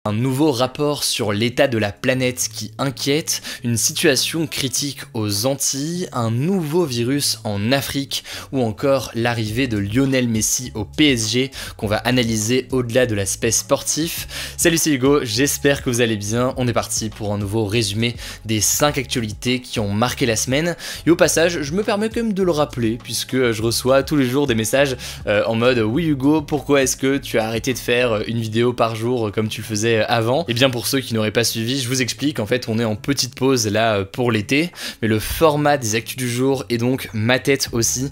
Un nouveau rapport sur l'état de la planète qui inquiète, une situation critique aux Antilles, un nouveau virus en Afrique ou encore l'arrivée de Lionel Messi au PSG qu'on va analyser au-delà de l'aspect sportif. Salut, c'est Hugo, j'espère que vous allez bien. On est parti pour un nouveau résumé des 5 actualités qui ont marqué la semaine. Et au passage, je me permets quand même de le rappeler puisque je reçois tous les jours des messages en mode « Oui Hugo, pourquoi est-ce que tu as arrêté de faire une vidéo par jour comme tu le faisais avant ?» Et bien pour ceux qui n'auraient pas suivi, je vous explique, en fait on est en petite pause là pour l'été, mais le format des actus du jour et donc ma tête aussi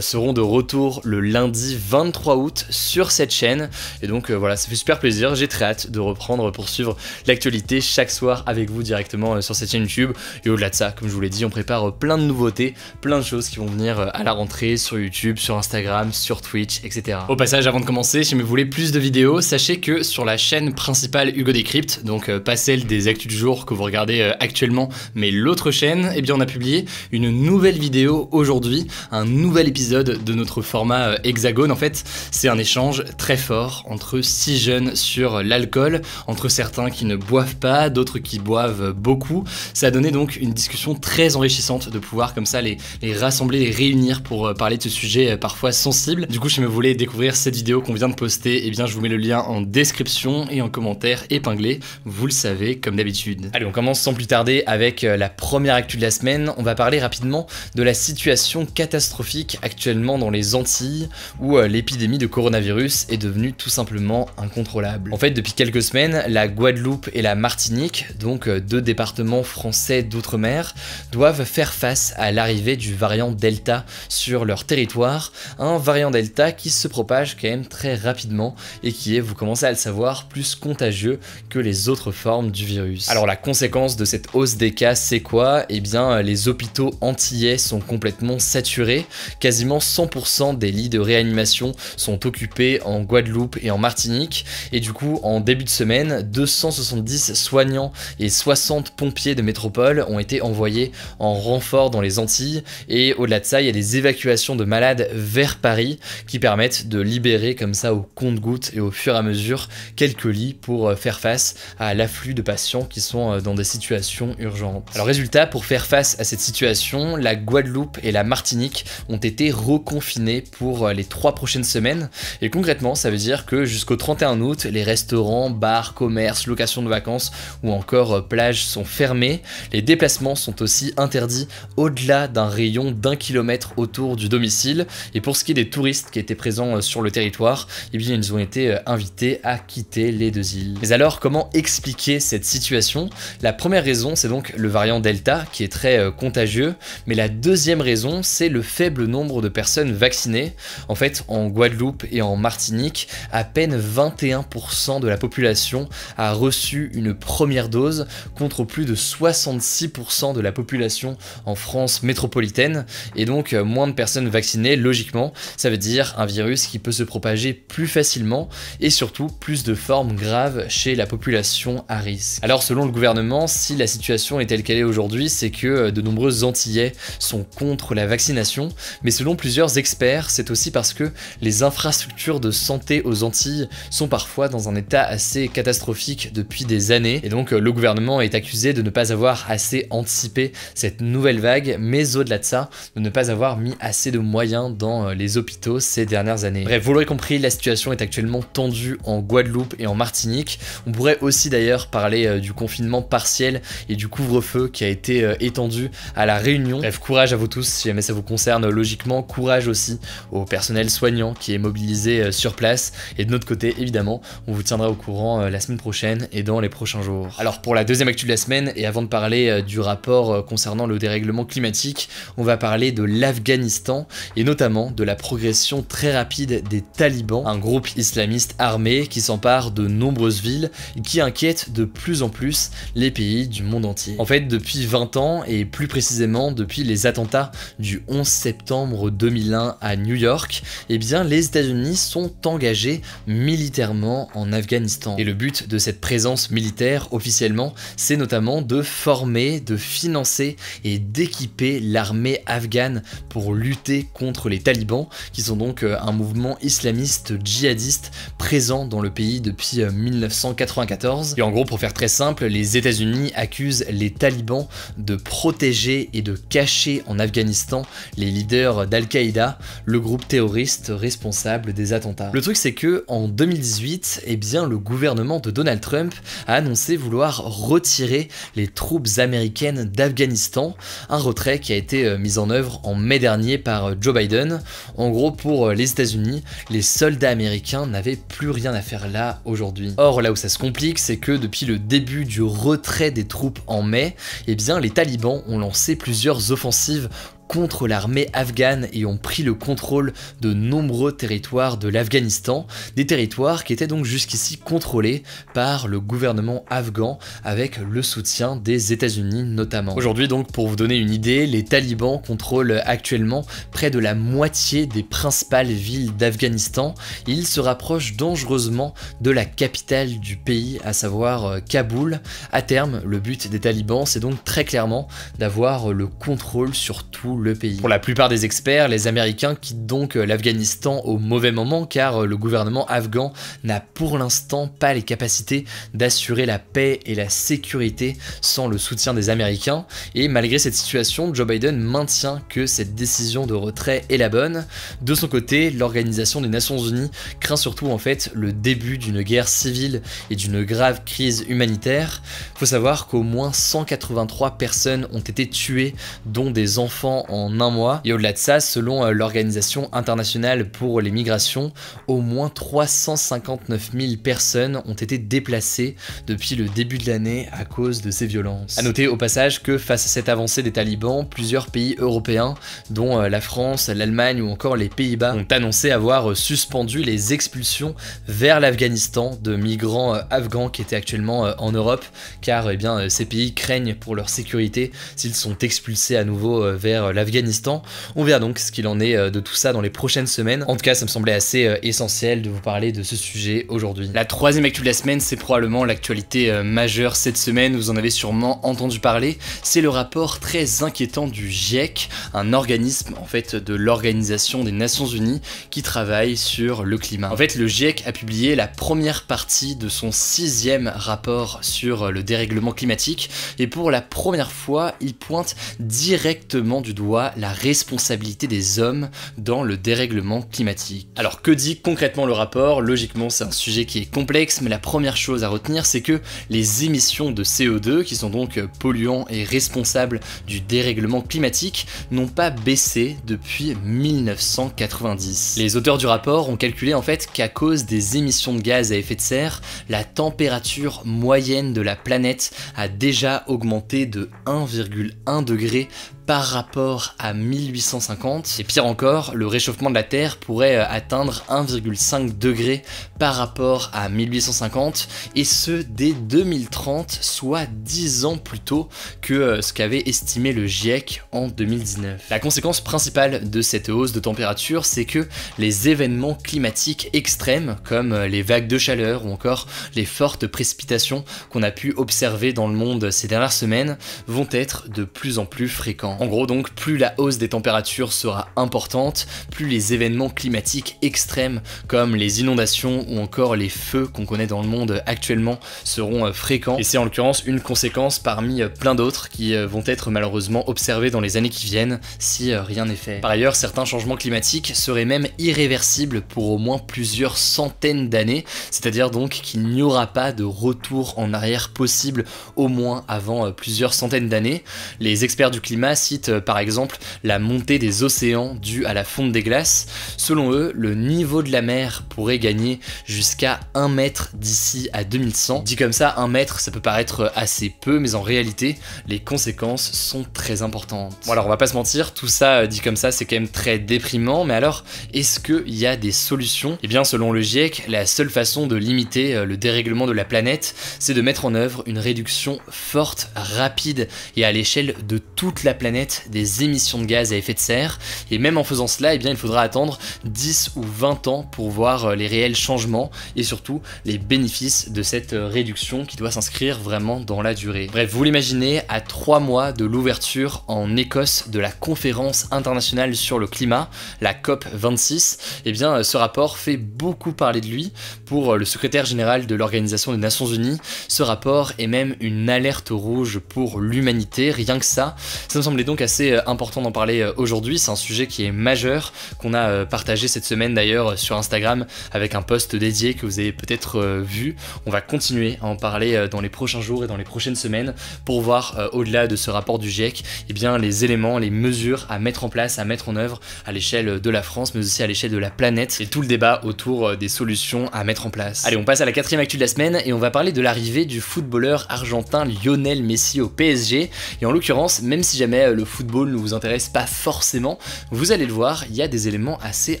seront de retour le lundi 23 août sur cette chaîne. Et donc voilà, ça fait super plaisir, j'ai très hâte de reprendre pour suivre l'actualité chaque soir avec vous directement sur cette chaîne YouTube. Et au-delà de ça, comme je vous l'ai dit, on prépare plein de nouveautés, plein de choses qui vont venir à la rentrée sur YouTube, sur Instagram, sur Twitch, etc. Au passage, avant de commencer, si vous voulez plus de vidéos, sachez que sur la chaîne principale Hugo Décrypte, donc pas celle des actus du jour que vous regardez actuellement, mais l'autre chaîne, eh bien on a publié une nouvelle vidéo aujourd'hui, un nouvel épisode de notre format Hexagone. En fait, c'est un échange très fort entre 6 jeunes sur l'alcool, entre certains qui ne boivent pas, d'autres qui boivent beaucoup. Ça a donné donc une discussion très enrichissante de pouvoir comme ça les rassembler, les réunir pour parler de ce sujet parfois sensible. Du coup, si vous voulez découvrir cette vidéo qu'on vient de poster, eh bien je vous mets le lien en description et en commentaire épinglé. Vous le savez, comme d'habitude. Allez, on commence sans plus tarder avec la première actu de la semaine. On va parler rapidement de la situation catastrophique actuellement dans les Antilles où l'épidémie de coronavirus est devenue tout simplement incontrôlable. En fait, depuis quelques semaines, la Guadeloupe et la Martinique, donc 2 départements français d'outre-mer, doivent faire face à l'arrivée du variant Delta sur leur territoire. Un variant Delta qui se propage quand même très rapidement et qui est, vous commencez à le savoir, plus contagieux que les autres formes du virus. Alors la conséquence de cette hausse des cas, c'est quoi? Eh bien les hôpitaux antillais sont complètement saturés, quasiment 100% des lits de réanimation sont occupés en Guadeloupe et en Martinique, et du coup en début de semaine, 270 soignants et 60 pompiers de métropole ont été envoyés en renfort dans les Antilles, et au-delà de ça, il y a des évacuations de malades vers Paris qui permettent de libérer comme ça au compte-gouttes et au fur et à mesure quelques lits pour faire face à l'afflux de patients qui sont dans des situations urgentes. Alors résultat, pour faire face à cette situation, la Guadeloupe et la Martinique ont été reconfinées pour les 3 prochaines semaines, et concrètement ça veut dire que jusqu'au 31 août, les restaurants, bars, commerces, locations de vacances ou encore plages sont fermés. Les déplacements sont aussi interdits au-delà d'un rayon d'1 kilomètre autour du domicile, et pour ce qui est des touristes qui étaient présents sur le territoire, eh bien ils ont été invités à quitter les 2 îles. Mais alors comment expliquer cette situation? La première raison, c'est donc le variant Delta qui est très contagieux, mais la deuxième raison, c'est le faible nombre de personnes vaccinées. En fait, en Guadeloupe et en Martinique, à peine 21% de la population a reçu une première dose contre plus de 66% de la population en France métropolitaine, et donc moins de personnes vaccinées, logiquement, ça veut dire un virus qui peut se propager plus facilement et surtout plus de formes graves chez la population à risque. Alors selon le gouvernement, si la situation est telle qu'elle est aujourd'hui, c'est que de nombreux Antillais sont contre la vaccination, mais selon plusieurs experts, c'est aussi parce que les infrastructures de santé aux Antilles sont parfois dans un état assez catastrophique depuis des années, et donc le gouvernement est accusé de ne pas avoir assez anticipé cette nouvelle vague, mais au-delà de ça, de ne pas avoir mis assez de moyens dans les hôpitaux ces dernières années. Bref, vous l'aurez compris, la situation est actuellement tendue en Guadeloupe et en Martinique. On pourrait aussi d'ailleurs parler du confinement partiel et du couvre-feu qui a été étendu à la Réunion. Bref, courage à vous tous si jamais ça vous concerne logiquement, courage aussi au personnel soignant qui est mobilisé sur place, et de notre côté évidemment on vous tiendra au courant la semaine prochaine et dans les prochains jours. Alors pour la deuxième actu de la semaine, et avant de parler du rapport concernant le dérèglement climatique, on va parler de l'Afghanistan et notamment de la progression très rapide des talibans, un groupe islamiste armé qui s'empare de nombreuses villes et qui inquiète de plus en plus les pays du monde entier. En fait, depuis 20 ans, et plus précisément depuis les attentats du 11 septembre 2001 à New York, eh bien les États-Unis sont engagés militairement en Afghanistan. Et le but de cette présence militaire officiellement, c'est notamment de former, de financer et d'équiper l'armée afghane pour lutter contre les talibans, qui sont donc un mouvement islamiste djihadiste présent dans le pays depuis 19 1994. Et en gros, pour faire très simple, les États-Unis accusent les talibans de protéger et de cacher en Afghanistan les leaders d'Al-Qaïda, le groupe terroriste responsable des attentats. Le truc c'est que en 2018, eh bien, le gouvernement de Donald Trump a annoncé vouloir retirer les troupes américaines d'Afghanistan, un retrait qui a été mis en œuvre en mai dernier par Joe Biden. En gros, pour les États-Unis, les soldats américains n'avaient plus rien à faire là aujourd'hui. Or, là où ça se complique, c'est que depuis le début du retrait des troupes en mai, eh bien, les talibans ont lancé plusieurs offensives contre l'armée afghane et ont pris le contrôle de nombreux territoires de l'Afghanistan, des territoires qui étaient donc jusqu'ici contrôlés par le gouvernement afghan avec le soutien des États-Unis notamment. Aujourd'hui donc, pour vous donner une idée, les talibans contrôlent actuellement près de la moitié des principales villes d'Afghanistan. Ils se rapprochent dangereusement de la capitale du pays, à savoir Kaboul. À terme, le but des talibans, c'est donc très clairement d'avoir le contrôle sur tout le pays. Pour la plupart des experts, les Américains quittent donc l'Afghanistan au mauvais moment car le gouvernement afghan n'a pour l'instant pas les capacités d'assurer la paix et la sécurité sans le soutien des Américains. Et malgré cette situation, Joe Biden maintient que cette décision de retrait est la bonne. De son côté, l'Organisation des Nations Unies craint surtout en fait le début d'une guerre civile et d'une grave crise humanitaire. Faut savoir qu'au moins 183 personnes ont été tuées, dont des enfants en un mois. Et au-delà de ça, selon l'Organisation internationale pour les migrations, au moins 359 000 personnes ont été déplacées depuis le début de l'année à cause de ces violences. A noter au passage que face à cette avancée des talibans, plusieurs pays européens, dont la France, l'Allemagne ou encore les Pays-Bas, ont annoncé avoir suspendu les expulsions vers l'Afghanistan de migrants afghans qui étaient actuellement en Europe, car eh bien, ces pays craignent pour leur sécurité s'ils sont expulsés à nouveau vers l'Afghanistan. On verra donc ce qu'il en est de tout ça dans les prochaines semaines. En tout cas, ça me semblait assez essentiel de vous parler de ce sujet aujourd'hui. La troisième actu de la semaine, c'est probablement l'actualité majeure cette semaine. Vous en avez sûrement entendu parler. C'est le rapport très inquiétant du GIEC, un organisme en fait de l'Organisation des Nations Unies qui travaille sur le climat. En fait, le GIEC a publié la première partie de son 6e rapport sur le dérèglement climatique et pour la première fois, il pointe directement du doigt la responsabilité des hommes dans le dérèglement climatique. Alors que dit concrètement le rapport? Logiquement c'est un sujet qui est complexe, mais la première chose à retenir c'est que les émissions de CO2, qui sont donc polluants et responsables du dérèglement climatique, n'ont pas baissé depuis 1990. Les auteurs du rapport ont calculé en fait qu'à cause des émissions de gaz à effet de serre, la température moyenne de la planète a déjà augmenté de 1,1 degré par rapport à 1850, et pire encore, le réchauffement de la Terre pourrait atteindre 1,5 degré par rapport à 1850, et ce dès 2030, soit 10 ans plus tôt que ce qu'avait estimé le GIEC en 2019. La conséquence principale de cette hausse de température, c'est que les événements climatiques extrêmes, comme les vagues de chaleur ou encore les fortes précipitations qu'on a pu observer dans le monde ces dernières semaines, vont être de plus en plus fréquents. En gros donc, plus la hausse des températures sera importante, plus les événements climatiques extrêmes comme les inondations ou encore les feux qu'on connaît dans le monde actuellement seront fréquents, et c'est en l'occurrence une conséquence parmi plein d'autres qui vont être malheureusement observées dans les années qui viennent si rien n'est fait. Par ailleurs, certains changements climatiques seraient même irréversibles pour au moins plusieurs centaines d'années, c'est-à-dire donc qu'il n'y aura pas de retour en arrière possible au moins avant plusieurs centaines d'années. Les experts du climat citent par exemple la montée des océans due à la fonte des glaces. Selon eux, le niveau de la mer pourrait gagner jusqu'à 1 mètre d'ici à 2100. Dit comme ça, 1 mètre, ça peut paraître assez peu, mais en réalité, les conséquences sont très importantes. Bon alors, on va pas se mentir, tout ça dit comme ça, c'est quand même très déprimant, mais alors, est-ce qu'il y a des solutions? Eh bien, selon le GIEC, la seule façon de limiter le dérèglement de la planète, c'est de mettre en œuvre une réduction forte, rapide et à l'échelle de toute la planète planète des émissions de gaz à effet de serre, et même en faisant cela, eh bien, il faudra attendre 10 ou 20 ans pour voir les réels changements et surtout les bénéfices de cette réduction qui doit s'inscrire vraiment dans la durée. Bref, vous l'imaginez, à 3 mois de l'ouverture en Écosse de la conférence internationale sur le climat, la COP26, eh bien, ce rapport fait beaucoup parler de lui. Pour le secrétaire général de l'Organisation des Nations Unies, ce rapport est même une alerte rouge pour l'humanité, rien que ça me semblait donc assez important d'en parler aujourd'hui. C'est un sujet qui est majeur, qu'on a partagé cette semaine d'ailleurs sur Instagram avec un post dédié que vous avez peut-être vu. On va continuer à en parler dans les prochains jours et dans les prochaines semaines pour voir au-delà de ce rapport du GIEC, eh bien, les éléments, les mesures à mettre en place, à mettre en œuvre à l'échelle de la France, mais aussi à l'échelle de la planète, et tout le débat autour des solutions à mettre en place. Allez, on passe à la 4e actu de la semaine et on va parler de l'arrivée du footballeur argentin Lionel Messi au PSG. Et en l'occurrence, même si jamais le football ne vous intéresse pas forcément, vous allez le voir, il y a des éléments assez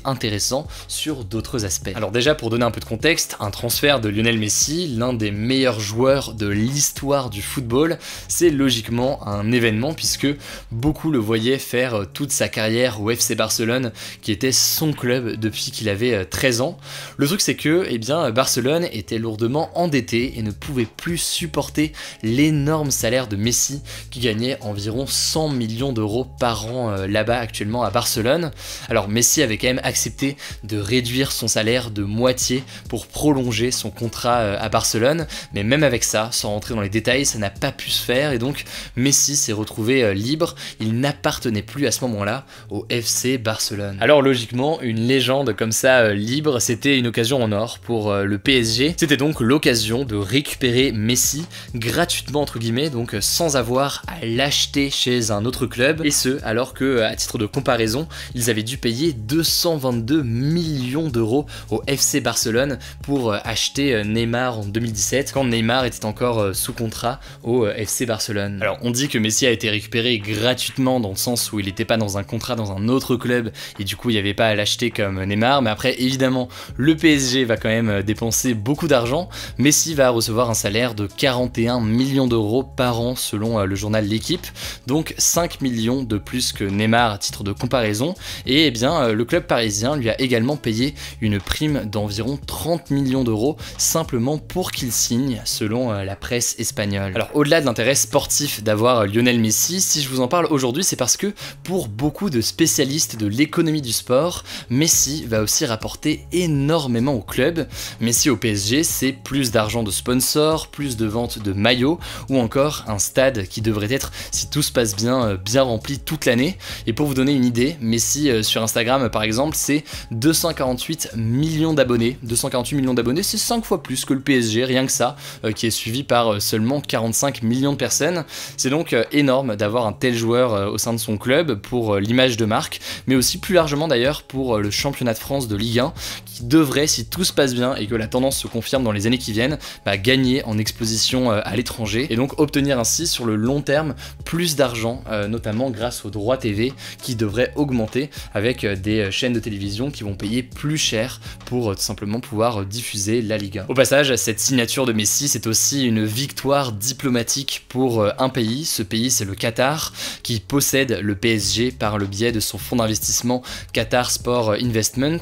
intéressants sur d'autres aspects. Alors déjà, pour donner un peu de contexte, un transfert de Lionel Messi, l'un des meilleurs joueurs de l'histoire du football, c'est logiquement un événement puisque beaucoup le voyaient faire toute sa carrière au FC Barcelone, qui était son club depuis qu'il avait 13 ans. Le truc, c'est que eh bien, Barcelone était lourdement endetté et ne pouvait plus supporter l'énorme salaire de Messi, qui gagnait environ 100 millions d'euros par an là-bas actuellement à Barcelone. Alors Messi avait quand même accepté de réduire son salaire de moitié pour prolonger son contrat à Barcelone, mais même avec ça, sans rentrer dans les détails, ça n'a pas pu se faire et donc Messi s'est retrouvé libre. Il n'appartenait plus à ce moment-là au FC Barcelone. Alors logiquement, une légende comme ça libre, c'était une occasion en or pour le PSG. C'était donc l'occasion de récupérer Messi gratuitement entre guillemets, donc sans avoir à l'acheter chez un autre club, et ce alors que, à titre de comparaison, ils avaient dû payer 222 millions d'euros au FC Barcelone pour acheter Neymar en 2017, quand Neymar était encore sous contrat au FC Barcelone. Alors on dit que Messi a été récupéré gratuitement dans le sens où il n'était pas dans un contrat dans un autre club et du coup il n'y avait pas à l'acheter comme Neymar, mais après évidemment le PSG va quand même dépenser beaucoup d'argent. Messi va recevoir un salaire de 41 millions d'euros par an selon le journal L'Équipe, donc 5 millions de plus que Neymar à titre de comparaison, et eh bien le club parisien lui a également payé une prime d'environ 30 millions d'euros simplement pour qu'il signe selon la presse espagnole. Alors au-delà de l'intérêt sportif d'avoir Lionel Messi, si je vous en parle aujourd'hui, c'est parce que pour beaucoup de spécialistes de l'économie du sport, Messi va aussi rapporter énormément au club. Messi au PSG, c'est plus d'argent de sponsors, plus de ventes de maillots ou encore un stade qui devrait être, si tout se passe bien, bien rempli toute l'année. Et pour vous donner une idée, Messi sur Instagram par exemple, c'est 248 millions d'abonnés. 248 millions d'abonnés, c'est 5 fois plus que le PSG, rien que ça, qui est suivi par seulement 45 millions de personnes. C'est donc énorme d'avoir un tel joueur au sein de son club pour l'image de marque, mais aussi plus largement d'ailleurs pour le championnat de France de Ligue 1, qui devrait, si tout se passe bien et que la tendance se confirme dans les années qui viennent, gagner en exposition à l'étranger et donc obtenir ainsi sur le long terme plus d'argent, notamment grâce aux droits TV qui devraient augmenter avec des chaînes de télévision qui vont payer plus cher pour tout simplement pouvoir diffuser la Ligue 1. Au passage, cette signature de Messi, c'est aussi une victoire diplomatique pour un pays. Ce pays, c'est le Qatar, qui possède le PSG par le biais de son fonds d'investissement Qatar Sport Investment.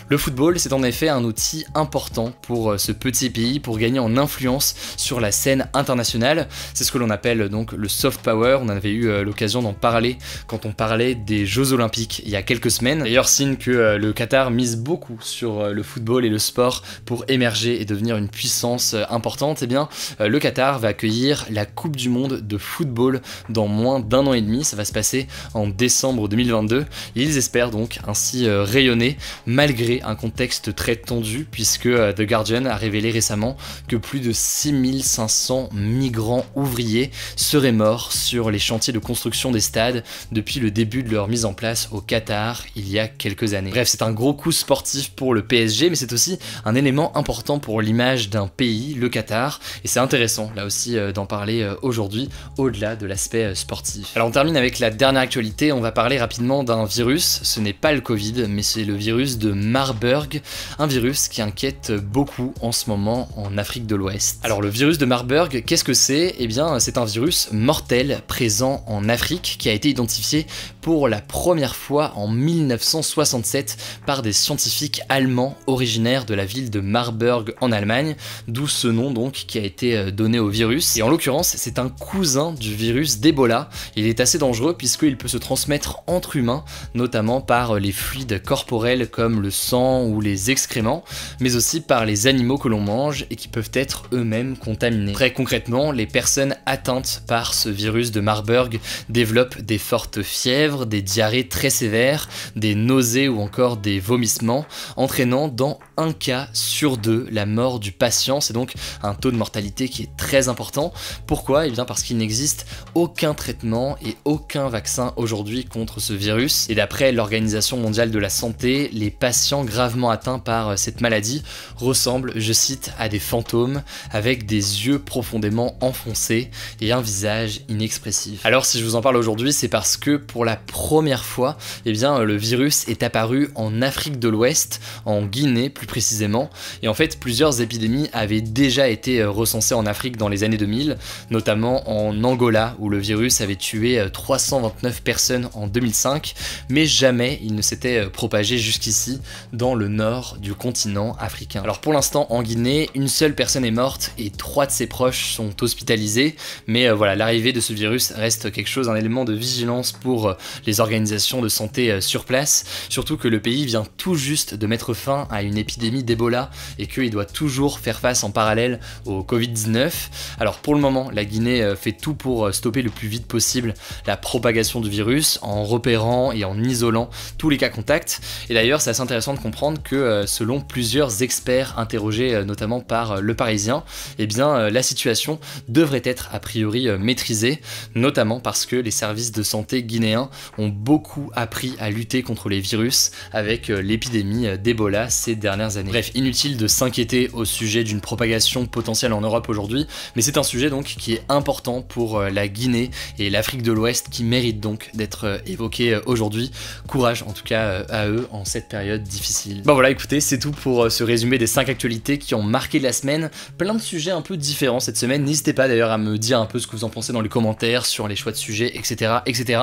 Le football, c'est en effet un outil important pour ce petit pays pour gagner en influence sur la scène internationale. C'est ce que l'on appelle donc le soft power. On avait eu l'occasion d'en parler quand on parlait des Jeux Olympiques il y a quelques semaines. D'ailleurs, signe que le Qatar mise beaucoup sur le football et le sport pour émerger et devenir une puissance importante. Eh bien, le Qatar va accueillir la Coupe du Monde de football dans moins d'1 an et demi. Ça va se passer en décembre 2022. Et ils espèrent donc ainsi rayonner malgré un contexte très tendu, puisque The Guardian a révélé récemment que plus de 6500 migrants ouvriers seraient morts sur les chantiers de construction des stades depuis le début de leur mise en place au Qatar il y a quelques années. Bref, c'est un gros coup sportif pour le PSG, mais c'est aussi un élément important pour l'image d'un pays, le Qatar, et c'est intéressant là aussi d'en parler aujourd'hui, au-delà de l'aspect sportif. Alors on termine avec la dernière actualité, on va parler rapidement d'un virus. Ce n'est pas le Covid, mais c'est le virus de Marburg, un virus qui inquiète beaucoup en ce moment en Afrique de l'Ouest. Alors le virus de Marburg, qu'est-ce que c'est? Eh bien c'est un virus mortel présent en Afrique Afrique qui a été identifié pour la première fois en 1967 par des scientifiques allemands originaires de la ville de Marburg en Allemagne, d'où ce nom donc qui a été donné au virus. Et en l'occurrence, c'est un cousin du virus d'Ebola. Il est assez dangereux puisqu'il peut se transmettre entre humains, notamment par les fluides corporels comme le sang ou les excréments, mais aussi par les animaux que l'on mange et qui peuvent être eux-mêmes contaminés. Très concrètement, les personnes atteintes par ce virus de Marburg développent des fortes fièvres, des diarrhées très sévères, des nausées ou encore des vomissements, entraînant dans un cas sur deux la mort du patient. C'est donc un taux de mortalité qui est très important. Pourquoi? Eh bien parce qu'il n'existe aucun traitement et aucun vaccin aujourd'hui contre ce virus. Et d'après l'Organisation mondiale de la santé, les patients gravement atteints par cette maladie ressemblent, je cite, à des fantômes avec des yeux profondément enfoncés et un visage inexpressif. Alors si je vous en parle aujourd'hui, c'est parce que pour la première fois, eh bien, le virus est apparu en Afrique de l'Ouest, en Guinée plus précisément, et en fait plusieurs épidémies avaient déjà été recensées en Afrique dans les années 2000, notamment en Angola où le virus avait tué 329 personnes en 2005, mais jamais il ne s'était propagé jusqu'ici dans le nord du continent africain. Alors pour l'instant en Guinée, une seule personne est morte et 3 de ses proches sont hospitalisés, mais voilà, l'arrivée de ce virus reste quelque chose, un élément de vigilance pour les organisations de santé sur place, surtout que le pays vient tout juste de mettre fin à une épidémie d'Ebola et qu'il doit toujours faire face en parallèle au Covid-19. Alors pour le moment, la Guinée fait tout pour stopper le plus vite possible la propagation du virus en repérant et en isolant tous les cas contacts. Et d'ailleurs, c'est assez intéressant de comprendre que selon plusieurs experts interrogés notamment par Le Parisien, eh bien la situation devrait être a priori maîtrisée, notamment parce que les services de santé guinéens ont beaucoup appris à lutter contre les virus avec l'épidémie d'Ebola ces dernières années. Bref, inutile de s'inquiéter au sujet d'une propagation potentielle en Europe aujourd'hui, mais c'est un sujet donc qui est important pour la Guinée et l'Afrique de l'Ouest qui mérite donc d'être évoqué aujourd'hui. Courage en tout cas à eux en cette période difficile. Bon voilà, écoutez, c'est tout pour ce résumé des 5 actualités qui ont marqué la semaine. Plein de sujets un peu différents cette semaine. N'hésitez pas d'ailleurs à me dire un peu ce que vous en pensez dans les commentaires sur les choix de sujets, etc. etc.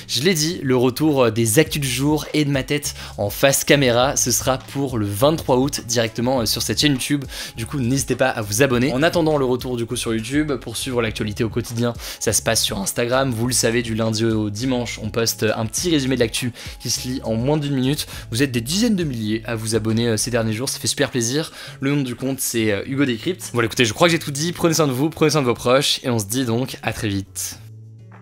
Je l'ai dit, le retour des actus du jour et de ma tête en face caméra, ce sera pour le 23 août directement sur cette chaîne YouTube. Du coup, n'hésitez pas à vous abonner. En attendant le retour du coup sur YouTube, pour suivre l'actualité au quotidien, ça se passe sur Instagram. Vous le savez, du lundi au dimanche, on poste un petit résumé de l'actu qui se lit en moins d'1 minute. Vous êtes des dizaines de milliers à vous abonner ces derniers jours, ça fait super plaisir. Le nom du compte, c'est Hugo Décrypte. Voilà, écoutez, je crois que j'ai tout dit. Prenez soin de vous, prenez soin de vos proches, et on se dit donc à très vite.